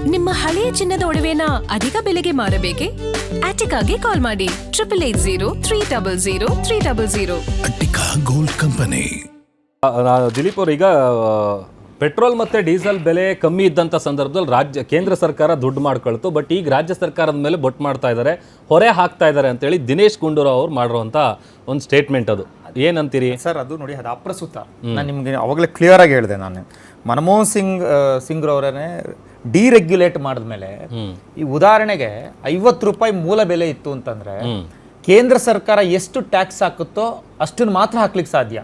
ನಿಮ್ಮ ಹಳೆಯ ಚಿನ್ನದ ಒಡವೆನ ಅಧಿಕ ಬೆಲೆಗೆ ಮಾರಬೇಕೆ? ಆಟಿಕಾಗೆ ಕಾಲ್ ಮಾಡಿ 8880 ಅಟ್ಟಿಕಾ ಗೋಲ್ಡ್ ಕಂಪನಿ. ದಿಲೀಪ್ ಅವರು, ಈಗ ಪೆಟ್ರೋಲ್ ಮತ್ತು ಡೀಸೆಲ್ ಬೆಲೆ ಕಮ್ಮಿ ಇದ್ದಂಥ ಸಂದರ್ಭದಲ್ಲಿ ಕೇಂದ್ರ ಸರ್ಕಾರ ದುಡ್ಡು ಮಾಡ್ಕೊಳ್ತು. ಬಟ್ ಈಗ ರಾಜ್ಯ ಸರ್ಕಾರದ ಮೇಲೆ ಬೊಟ್ಟು ಮಾಡ್ತಾ ಇದ್ದಾರೆ, ಹೊರೆ ಹಾಕ್ತಾ ಇದ್ದಾರೆ ಅಂತೇಳಿ ದಿನೇಶ್ ಗುಂಡೂರಾವ್ ಅವ್ರು ಮಾಡಿರುವಂಥ ಒಂದು ಸ್ಟೇಟ್ಮೆಂಟ್. ಅದು ಏನಂತೀರಿ ಸರ್? ಅದು ನೋಡಿ, ಅದು ಅಪ್ರಸ್ತುತ. ನಾನು ನಿಮಗೆ ಅವಾಗಲೇ ಕ್ಲಿಯರ್ ಆಗಿ ಹೇಳಿದೆ. ನಾನು ಮನಮೋಹನ್ ಸಿಂಗ್ ಅವರನ್ನೇ ಡಿರೆಗ್ಯುಲೇಟ್ ಮಾಡಿದ್ಮೇಲೆ, ಈ ಉದಾಹರಣೆಗೆ 50 ರೂಪಾಯಿ ಮೂಲ ಬೆಲೆ ಇತ್ತು ಅಂತಂದ್ರೆ ಕೇಂದ್ರ ಸರ್ಕಾರ ಎಷ್ಟು ಟ್ಯಾಕ್ಸ್ ಹಾಕುತ್ತೋ ಅಷ್ಟನ್ನು ಮಾತ್ರ ಹಾಕ್ಲಿಕ್ಕೆ ಸಾಧ್ಯ.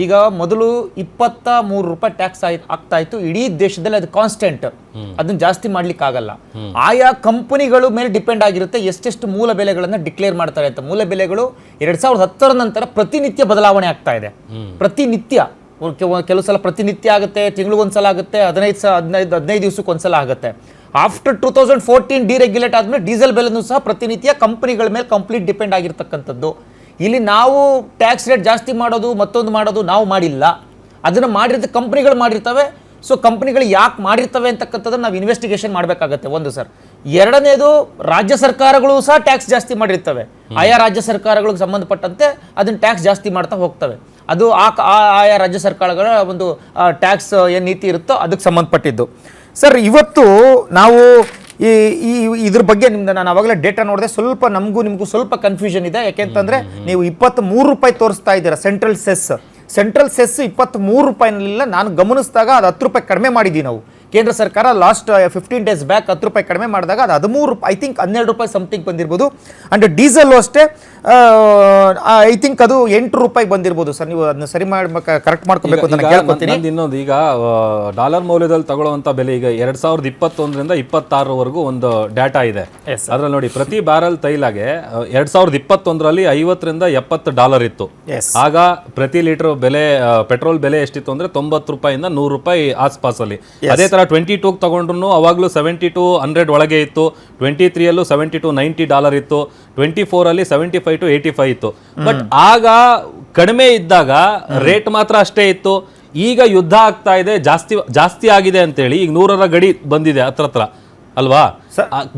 ಈಗ ಮೊದಲು 23 ರೂಪಾಯಿ ಟ್ಯಾಕ್ಸ್ ಆಗ್ತಾ ಇತ್ತು ಇಡೀ ದೇಶದಲ್ಲಿ, ಅದು ಕಾನ್ಸ್ಟೆಂಟ್, ಅದನ್ನ ಜಾಸ್ತಿ ಮಾಡ್ಲಿಕ್ಕೆ ಆಗಲ್ಲ. ಆಯಾ ಕಂಪನಿಗಳು ಮೇಲೆ ಡಿಪೆಂಡ್ ಆಗಿರುತ್ತೆ ಎಷ್ಟೆಷ್ಟು ಮೂಲ ಬೆಲೆಗಳನ್ನ ಡಿಕ್ಲೇರ್ ಮಾಡ್ತಾರೆ ಅಂತ. ಮೂಲ ಬೆಲೆಗಳು 2010 ನಂತರ ಪ್ರತಿನಿತ್ಯ ಬದಲಾವಣೆ ಆಗ್ತಾ ಇದೆ. ಪ್ರತಿನಿತ್ಯ, ಕೆಲವು ಸಲ ಪ್ರತಿನಿತ್ಯ ಆಗುತ್ತೆ, ತಿಂಗಳಿಗೊಂದ್ಸಲ ಆಗುತ್ತೆ, 15 ದಿವಸಕ್ಕೊಂದ್ಸಲ ಆಗುತ್ತೆ. ಆಫ್ಟರ್ 2014 ಡಿರೆಗ್ಯುಲೇಟ್ ಆದ್ಮೇಲೆ ಡೀಸೆಲ್ ಬೆಲೆನೂ ಸಹ ಪ್ರತಿನಿತ್ಯ ಕಂಪನಿಗಳ ಮೇಲೆ ಕಂಪ್ಲೀಟ್ ಡಿಪೆಂಡ್ ಆಗಿರ್ತಕ್ಕಂಥದ್ದು. ಇಲ್ಲಿ ನಾವು ಟ್ಯಾಕ್ಸ್ ರೇಟ್ ಜಾಸ್ತಿ ಮಾಡೋದು ಮತ್ತೊಂದು ಮಾಡೋದು ನಾವು ಮಾಡಿಲ್ಲ, ಅದನ್ನು ಮಾಡಿರ್ತ ಕಂಪ್ನಿಗಳು ಮಾಡಿರ್ತವೆ. ಸೊ ಕಂಪ್ನಿಗಳು ಯಾಕೆ ಮಾಡಿರ್ತವೆ ಅಂತಕ್ಕಂಥದ್ದನ್ನು ನಾವು ಇನ್ವೆಸ್ಟಿಗೇಷನ್ ಮಾಡಬೇಕಾಗತ್ತೆ, ಒಂದು ಸರ್. ಎರಡನೇದು, ರಾಜ್ಯ ಸರ್ಕಾರಗಳು ಸಹ ಟ್ಯಾಕ್ಸ್ ಜಾಸ್ತಿ ಮಾಡಿರ್ತವೆ. ಆಯಾ ರಾಜ್ಯ ಸರ್ಕಾರಗಳಿಗೆ ಸಂಬಂಧಪಟ್ಟಂತೆ ಅದನ್ನು ಟ್ಯಾಕ್ಸ್ ಜಾಸ್ತಿ ಮಾಡ್ತಾ ಹೋಗ್ತವೆ. ಅದು ಆಯಾ ರಾಜ್ಯ ಸರ್ಕಾರಗಳ ಒಂದು ಟ್ಯಾಕ್ಸ್ ಏನು ನೀತಿ ಇರುತ್ತೋ ಅದಕ್ಕೆ ಸಂಬಂಧಪಟ್ಟಿದ್ದು. ಸರ್, ಇವತ್ತು ನಾವು ಇದ್ರ ಬಗ್ಗೆ ನಾನು ಅವಾಗಲೇ ಡೇಟಾ ನೋಡಿದೆ, ಸ್ವಲ್ಪ ನಮಗೂ ನಿಮಗೂ ಸ್ವಲ್ಪ ಕನ್ಫ್ಯೂಷನ್ ಇದೆ. ಯಾಕೆಂತಂದ್ರೆ ನೀವು 23 ರೂಪಾಯಿ ತೋರಿಸ್ತಾ ಇದ್ದೀರಾ ಸೆಂಟ್ರಲ್ ಸೆಸ್ 23 ರೂಪಾಯಿನಲ್ಲಿಲ್ಲ. ನಾನು ಗಮನಿಸಿದಾಗ ಅದು 10 ರೂಪಾಯಿ ಕಡಿಮೆ ಮಾಡಿದ್ದೀವಿ ನಾವು. ಕೇಂದ್ರ ಸರ್ಕಾರ ಲಾಸ್ಟ್ 15 ಡೇಸ್ ಬ್ಯಾಕ್ 10 ರೂಪಾಯಿ ಕಡಿಮೆ ಮಾಡಿದಾಗ ಅದು 13 ರೂಪಾಯಿ, ಐ ಥಿಂಕ್ 12 ರೂಪಾಯಿ ಸಮಥಿಂಗ್ ಬಂದಿರ್ಬೋದು. ಅಂಡ್ ಡೀಸೆಲ್ ಅಷ್ಟೇ, ಐ ಥಿಂಕ್ ಅದು 8 ರೂಪಾಯಿ ಬಂದಿರ್ಬೋದು. ಸರ್, ನೀವು ಅದನ್ನ ಸರಿ ಕರೆಕ್ಟ್ ಮಾಡ್ಕೋಬೇಕು ಅಂತ ಕೇಳ್ಕೊತೀನಿ. ಇನ್ನೊಂದು, ಈಗ ಡಾಲರ್ ಮೌಲ್ಯದಲ್ಲಿ ತಗೊಳ್ಳುವಂತ ಬೆಲೆ ಈಗ 2021ರಿಂದ 26ವರೆಗೂ ಒಂದು ಡಾಟಾ ಇದೆ. ಅದ್ರಲ್ಲಿ ನೋಡಿ, ಪ್ರತಿ ಬ್ಯಾರಲ್ ತೈಲಾಗೆ 2021ರಲ್ಲಿ $50 ಇತ್ತು. ಆಗ ಪ್ರತಿ ಲೀಟರ್ ಬೆಲೆ, ಪೆಟ್ರೋಲ್ ಬೆಲೆ ಎಷ್ಟಿತ್ತು ಅಂದ್ರೆ 90 ರೂಪಾಯಿಂದ 100 ರೂಪಾಯಿ ಆಸ್ಪಾಸಲ್ಲಿ. ಅದೇ ತರ 22 ತಗೊಂಡ್ರು ಅವಾಗ್ಲೂ 70 to 100 ಒಳಗೆ ಇತ್ತು. 23ಯಲ್ಲೂ $70 to $90 ಇತ್ತು. 24ಅಲ್ಲಿ 75 to 85 ಇತ್ತು. ಬಟ್ ಆಗ ಕಡಿಮೆ ಇದ್ದಾಗ ರೇಟ್ ಮಾತ್ರ ಅಷ್ಟೇ ಇತ್ತು. ಈಗ ಯುದ್ಧ ಆಗ್ತಾ ಇದೆ, ಜಾಸ್ತಿ ಆಗಿದೆ ಅಂತೇಳಿ ಈಗ 100ರ ಗಡಿ ಬಂದಿದೆ ಹತ್ರ ಅಲ್ವಾ?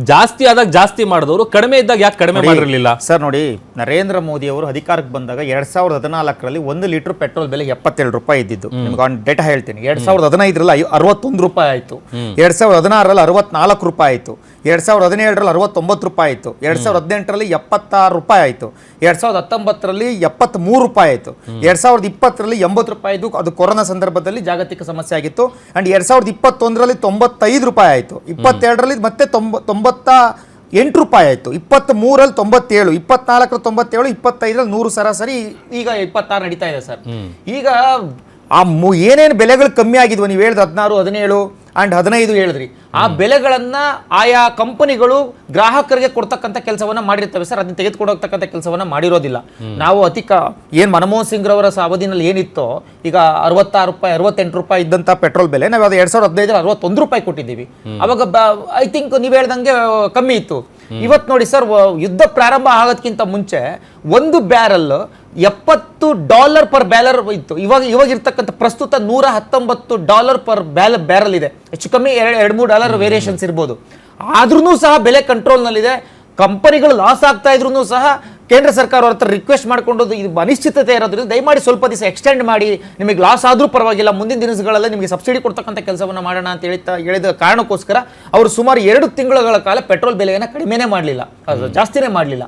ಜಾಸ್ತಿ ಆದಾಗ ಜಾಸ್ತಿ ಮಾಡಿದವರು, ಕಡಿಮೆ ಇದ್ದಾಗ ಯಾಕೆ ಕಡಿಮೆ ಮಾಡಿರಲಿಲ್ಲ? ಸರ್ ನೋಡಿ, ನರೇಂದ್ರ ಮೋದಿ ಅವರು ಅಧಿಕಾರಕ್ಕೆ ಬಂದಾಗ 2014ರಲ್ಲಿ 1 ಲೀಟರ್ ಪೆಟ್ರೋಲ್ ಬೆಲೆ 77 ರೂಪಾಯಿ ಇದ್ದಿದ್ದು. ನಿಮ್ಗೆ ಒಂದು ಡೇಟಾ ಹೇಳ್ತೀನಿ. 2015ರಲ್ಲಿ 61 ರೂಪಾಯಿ ಆಯಿತು. 2016ರಲ್ಲಿ 64 ರೂಪಾಯಿ ಆಯಿತು. 2017ರಲ್ಲಿ 69 ರೂಪಾಯಿ ಆಯಿತು. 2018ರಲ್ಲಿ 76 ರೂಪಾಯಿ ಆಯಿತು. 2019ರಲ್ಲಿ 73 ರೂಪಾಯಿ ಆಯಿತು. 2020ರಲ್ಲಿ 80 ರೂಪಾಯಿ ಇದ್ದು, ಅದು ಕೊರೋನಾ ಸಂದರ್ಭದಲ್ಲಿ ಜಾಗತಿಕ ಸಮಸ್ಯೆ ಆಗಿತ್ತು. ಅಂಡ್ 2021ರಲ್ಲಿ 95 ರೂಪಾಯಿ ಆಯಿತು. 22ರಲ್ಲಿ ಮತ್ತೆ 98 ರೂಪಾಯಿ ಆಯಿತು. 23ರಲ್ಲಿ 97, 24ರಲ್ಲಿ 97, 25ರಲ್ಲಿ 100 ಸರಾಸರಿ. ಈಗ 26 ನಡೀತಾ ಇದೆ ಸರ್. ಈಗ ಏನೇನು ಬೆಲೆಗಳು ಕಮ್ಮಿ ಆಗಿದ್ವು, ನೀವು ಹೇಳಿದ 16, 17 ಅಂಡ್ 15 ಹೇಳಿದ್ರಿ, ಆ ಬೆಲೆಗಳನ್ನ ಆಯಾ ಕಂಪನಿಗಳು ಗ್ರಾಹಕರಿಗೆ ಕೊಡ್ತಕ್ಕಂಥ ಕೆಲಸವನ್ನ ಮಾಡಿರ್ತವೆ ಸರ್. ಅದನ್ನ ತೆಗೆದುಕೊಡೋಗ್ತಕ್ಕಂಥ ಕೆಲಸವನ್ನ ಮಾಡಿರೋದಿಲ್ಲ. ನಾವು ಏನ್ ಮನಮೋಹನ್ ಸಿಂಗ್ ರವರ ಅವಧಿನಲ್ಲಿ ಏನಿತ್ತೋ, ಈಗ 66 ರೂಪಾಯಿ 68 ರೂಪಾಯಿ ಇದ್ದಂತ ಪೆಟ್ರೋಲ್ ಬೆಲೆ ನಾವು ಅದು 2015ರಲ್ಲಿ 61 ರೂಪಾಯಿ ಕೊಟ್ಟಿದ್ದೀವಿ. ಅವಾಗ ಐ ಥಿಂಕ್ ನೀವು ಹೇಳ್ದಂಗೆ ಕಮ್ಮಿ ಇತ್ತು. ಇವತ್ತು ನೋಡಿ ಸರ್, ಯುದ್ಧ ಪ್ರಾರಂಭ ಆಗೋದಕ್ಕಿಂತ ಮುಂಚೆ ಒಂದು ಬ್ಯಾರಲ್ $70 ಪರ್ ಬ್ಯಾರಲ್ ಇತ್ತು. ಇವಾಗ ಇರ್ತಕ್ಕಂಥ ಪ್ರಸ್ತುತ $119 ಪರ್ ಬ್ಯಾರಲ್ ಇದೆ. ಹೆಚ್ಚು ಕಮ್ಮಿ $2-3 ವೇರಿಯೇಷನ್ಸ್ ಇರ್ಬೋದು. ಆದ್ರೂ ಸಹ ಬೆಲೆ ಕಂಟ್ರೋಲ್ನಲ್ಲಿದೆ. ಕಂಪನಿಗಳು ಲಾಸ್ ಆಗ್ತಾ ಇದ್ರು ಸಹ ಕೇಂದ್ರ ಸರ್ಕಾರ ಅವ್ರ ಹತ್ರ ರಿಕ್ವೆಸ್ಟ್ ಮಾಡ್ಕೊಂಡು, ಇದು ಅನಿಶ್ಚಿತತೆ ಇರೋದ್ರಿಂದ ದಯಮಾಡಿ ಸ್ವಲ್ಪ ದಿವಸ ಎಕ್ಸ್ಟೆಂಡ್ ಮಾಡಿ, ನಿಮಗೆ ಲಾಸ್ ಆದ್ರೂ ಪರವಾಗಿಲ್ಲ, ಮುಂದಿನ ದಿನಗಳಲ್ಲಿ ನಿಮಗೆ ಸಬ್ಸಿಡಿ ಕೊಡ್ತಕ್ಕಂಥ ಕೆಲಸವನ್ನ ಮಾಡೋಣ ಅಂತ ಹೇಳಿದ ಕಾರಣಕ್ಕೋಸ್ಕರ ಅವರು ಸುಮಾರು 2 ತಿಂಗಳ ಕಾಲ ಪೆಟ್ರೋಲ್ ಬೆಲೆಯನ್ನು ಕಡಿಮೆನೇ ಮಾಡಲಿಲ್ಲ, ಜಾಸ್ತಿನೇ ಮಾಡಲಿಲ್ಲ.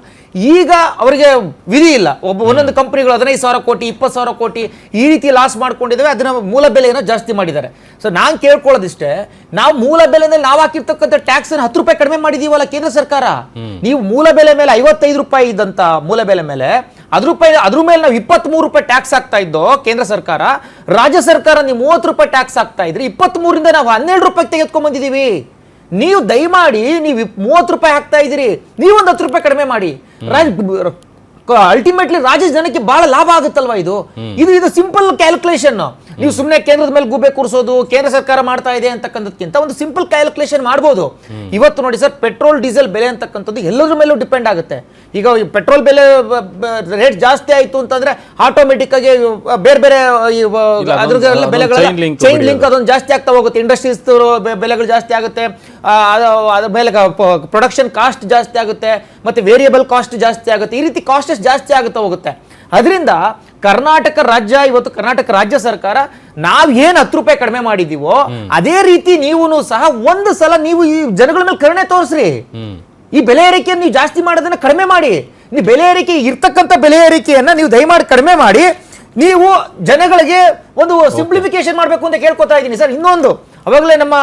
ಈಗ ಅವರಿಗೆ ವಿಧಿ ಇಲ್ಲ. ಒಂದೊಂದು ಕಂಪನಿಗಳು 15,000 ಕೋಟಿ 20,000 ಕೋಟಿ ಈ ರೀತಿ ಲಾಸ್ ಮಾಡ್ಕೊಂಡಿದ್ದಾವೆ. ಅದನ್ನ ಮೂಲ ಬೆಲೆಯನ್ನು ಜಾಸ್ತಿ ಮಾಡಿದ್ದಾರೆ. ಸೊ ನಾನು ಕೇಳ್ಕೊಳ್ಳೋದಿಷ್ಟೇ, ನಾವು ಮೂಲ ಬೆಲೆಯಲ್ಲಿ ನಾವು ಹಾಕಿರ್ತಕ್ಕಂಥ ಟ್ಯಾಕ್ಸ್ 10 ರೂಪಾಯಿ ಕಡಿಮೆ ಮಾಡಿದೀವಲ್ಲ ಕೇಂದ್ರ ಸರ್ಕಾರ. ನೀವು ಮೂಲ ಬೆಲೆ ಮೇಲೆ 55 ರೂಪಾಯಿ ಇದ್ದಂತ ಮೂಲ ಬೆಲೆ ಮೇಲೆ ಅದ್ರ ಮೇಲೆ ನಾವು 23 ರೂಪಾಯಿ ಟ್ಯಾಕ್ಸ್ ಆಗ್ತಾ ಇದ್ದೋ ಕೇಂದ್ರ ಸರ್ಕಾರ. ರಾಜ್ಯ ಸರ್ಕಾರ ನೀವು 30 ರೂಪಾಯಿ ಟ್ಯಾಕ್ಸ್ ಆಗ್ತಾ ಇದ್ರಿ. 23ರಿಂದ ನಾವು 12 ರೂಪಾಯಿ ತೆಗೆದುಕೊಂಡ್ ಬಂದಿದ್ದೀವಿ. ನೀವು ದಯಮಾಡಿ ನೀವು 30 ರೂಪಾಯಿ ಹಾಕ್ತಾ ಇದ್ದೀರಿ, ನೀವೊಂದು 10 ರೂಪಾಯಿ ಕಡಿಮೆ ಮಾಡಿ. ಅಲ್ಟಿಮೇಟ್ಲಿ ರಾಜ್ಯ ಜನಕ್ಕೆ ಬಹಳ ಲಾಭ ಆಗುತ್ತಲ್ವಾ? ಇದು ಸಿಂಪಲ್ ಕ್ಯಾಲ್ಕುಲೇಷನ್. ನೀವು ಸುಮ್ಮನೆ ಕೇಂದ್ರದ ಮೇಲೆ ಗೂಬೆ ಕೂರಿಸೋದು, ಕೇಂದ್ರ ಸರ್ಕಾರ ಮಾಡ್ತಾ ಇದೆ ಅಂತಕ್ಕಂಥದ್ಕಿಂತ ಒಂದು ಸಿಂಪಲ್ ಕ್ಯಾಲ್ಕುಲೇಷನ್ ಮಾಡ್ಬೋದು. ಇವತ್ತು ನೋಡಿ ಸರ್, ಪೆಟ್ರೋಲ್ ಡೀಸೆಲ್ ಬೆಲೆ ಅಂತಕ್ಕಂಥದ್ದು ಎಲ್ಲದ್ರ ಮೇಲೂ ಡಿಪೆಂಡ್ ಆಗುತ್ತೆ. ಈಗ ಪೆಟ್ರೋಲ್ ಬೆಲೆ ರೇಟ್ ಜಾಸ್ತಿ ಆಯ್ತು ಅಂತಂದ್ರೆ ಆಟೋಮೆಟಿಕ್ ಆಗಿ ಬೇರೆ ಬೇರೆ ಅದ್ರ ಬೆಲೆಗಳ ಚೈನ್ ಲಿಂಕ್ ಅದೊಂದು ಜಾಸ್ತಿ ಆಗ್ತಾ ಹೋಗುತ್ತೆ. ಇಂಡಸ್ಟ್ರೀಸ್ ಬೆಲೆಗಳು ಜಾಸ್ತಿ ಆಗುತ್ತೆ, ಅದ್ರ ಮೇಲೆ ಪ್ರೊಡಕ್ಷನ್ ಕಾಸ್ಟ್ ಜಾಸ್ತಿ ಆಗುತ್ತೆ, ಮತ್ತೆ ವೇರಿಯಬಲ್ ಕಾಸ್ಟ್ ಜಾಸ್ತಿ ಆಗುತ್ತೆ. ಈ ರೀತಿ ಕಾಸ್ಟ್ ಜಾಸ್ತಿ ಆಗುತ್ತಾ ಹೋಗುತ್ತೆ. ಅದರಿಂದ ಕರ್ನಾಟಕ ರಾಜ್ಯ ಸರ್ಕಾರ ನಾವ್ ಏನ್ 10 ರೂಪಾಯಿ ಕಡಿಮೆ ಮಾಡಿದೀವೋ ಅದೇ ರೀತಿ ನೀವು ಸಹ ಒಂದು ಸಲ ನೀವು ಈ ಜನಗಳ ಮೇಲೆ ಕರುಣೆ ತೋರಿಸ್ರಿ. ಈ ಬೆಲೆ ಏರಿಕೆಯನ್ನು ನೀವು ಜಾಸ್ತಿ ಮಾಡೋದನ್ನ ಕಡಿಮೆ ಮಾಡಿ. ನೀವು ಬೆಲೆ ಏರಿಕೆ ಇರ್ತಕ್ಕಂಥ ಬೆಲೆ ಏರಿಕೆಯನ್ನ ನೀವು ದಯಮಾಡಿ ಕಡಿಮೆ ಮಾಡಿ. ನೀವು ಜನಗಳಿಗೆ ಒಂದು ಸಿಂಪ್ಲಿಫಿಕೇಶನ್ ಮಾಡಬೇಕು ಅಂತ ಕೇಳ್ಕೊತಾ ಇದ್ದೀನಿ ಸರ್. ಇನ್ನೊಂದು, ಅವಾಗಲೇ ನಮ್ಮ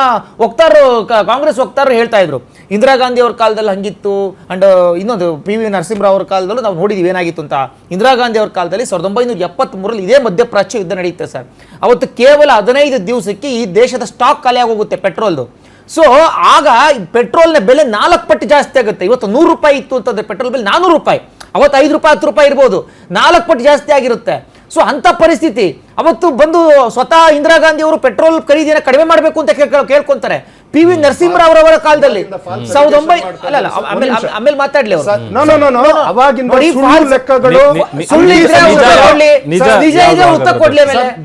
ಕಾಂಗ್ರೆಸ್ ವಕ್ತಾರರು ಹೇಳ್ತಾ ಇದ್ರು, ಇಂದಿರಾ ಗಾಂಧಿ ಅವ್ರ ಕಾಲದಲ್ಲಿ ಹಂಗಿತ್ತು, ಅಂಡ್ ಇನ್ನೊಂದು PV ನರಸಿಂಹರಾವ್ ಅವ್ರ ಕಾಲದಲ್ಲೂ ನಾವು ನೋಡಿದೀವಿ ಏನಾಗಿತ್ತು ಅಂತ. ಇಂದಿರಾ ಗಾಂಧಿ ಅವ್ರ ಕಾಲದಲ್ಲಿ 1973 ಇದೇ ಮಧ್ಯಪ್ರಾಚ್ಯ ಯುದ್ಧ ನಡೆಯುತ್ತೆ ಸರ್. ಅವತ್ತು ಕೇವಲ 15 ದಿವಸಕ್ಕೆ ಈ ದೇಶದ ಸ್ಟಾಕ್ ಖಾಲಿ ಆಗೋಗುತ್ತೆ ಪೆಟ್ರೋಲ್ದು. ಸೊ ಆಗ ಪೆಟ್ರೋಲ್ನ ಬೆಲೆ 4 ಪಟ್ಟು ಜಾಸ್ತಿ ಆಗುತ್ತೆ. ಇವತ್ತು 100 ರೂಪಾಯಿ ಇತ್ತು ಅಂತಂದ್ರೆ ಪೆಟ್ರೋಲ್ ಬೆಲೆ 400 ರೂಪಾಯಿ, ಅವತ್ತು 5 ರೂಪಾಯಿ 10 ರೂಪಾಯಿ ಇರ್ಬೋದು, 4 ಪಟ್ಟು ಜಾಸ್ತಿ ಆಗಿರುತ್ತೆ. ಸೊ ಅಂತ ಪರಿಸ್ಥಿತಿ ಅವತ್ತು ಬಂದು ಸ್ವತಃ ಇಂದಿರಾ ಗಾಂಧಿ ಅವರು ಪೆಟ್ರೋಲ್ ಖರೀದಿಯನ್ನು ಕಡಿಮೆ ಮಾಡಬೇಕು ಅಂತ ಕೇಳ್ಕೊಂತಾರೆ. PV ನರಸಿಂಹರಾವ್ ಅವರ ಕಾಲದಲ್ಲಿ 1900 ಆಮೇಲೆ ಮಾತಾಡ್ಲಿ ಅವರು ಅವಾಗಿಂದ ಉತ್ತರ ಕೊಡ್ಲಿ.